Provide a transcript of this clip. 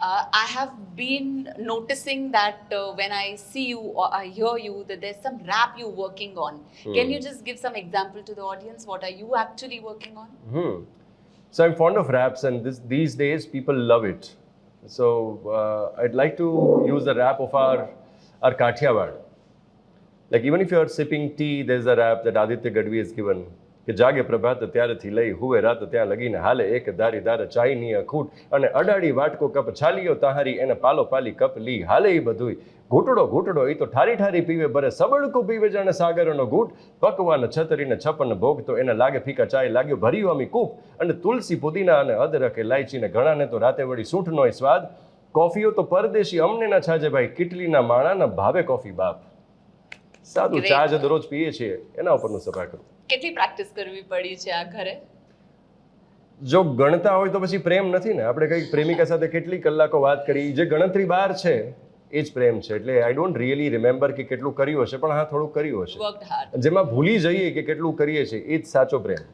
I have been noticing that when I see you or I hear you, that there's some rap you're working on. Can you just give some example to the audience? What are you actually working on? So I'm fond of raps, and these days people love it. So I'd like to use the rap of our Kathiawad. Like even if you're sipping tea, there's a rap that Aditya Gadvi has given. કે જાગે પ્રભાત ત્યારથી લઈ હુવે રાત ત્યાં લગીને હાલે એક દારી દાર ચાઈની અખૂટ અને અડાડી વાટકો કપ છાલીઓ તાહારી એને પાલો પાલી કપ લી હાલે એ બધુંય ઘૂંટડો ઘૂંટડો એ તો ઠારી ઠારી પીવે બરે સબડકું પીવે જાણે સાગરનો ઘૂંટ પકવાન છતરીને છપન ભોગ તો એને લાગે ફીકા ચાય લાગ્યો ભર્યું આમી કૂપ અને તુલસી પુદીના અને અદરક ઇલાયચીને ઘણાને તો રાતે વળી સૂંઠનોય સ્વાદ કોફીઓ તો પરદેશી અમને ના છાજે ભાઈ કેટલીના માણાના ભાવે કોફી બાપ સાદું ચા જે દરરોજ પીએ છીએ એના ઉપરનું સભા કરું કેટલી પ્રેક્ટિસ કરવી પડી છે આ ઘરે? જો ગણતા હોય તો પછી પ્રેમ નથી ને. આપણે કઈ પ્રેમિકા સાથે કેટલી કલાકો વાત કરી, જે ગણતરી બહાર છે એ જ પ્રેમ છે. એટલે આઈ ડોન્ટ રિયલી રિમેમ્બર કે કેટલું કર્યું હશે, પણ હા થોડું કર્યું હશે. Worked hard. જેમાં ભૂલી જઈએ કે કેટલું કરીએ છીએ એ જ સાચો પ્રેમ.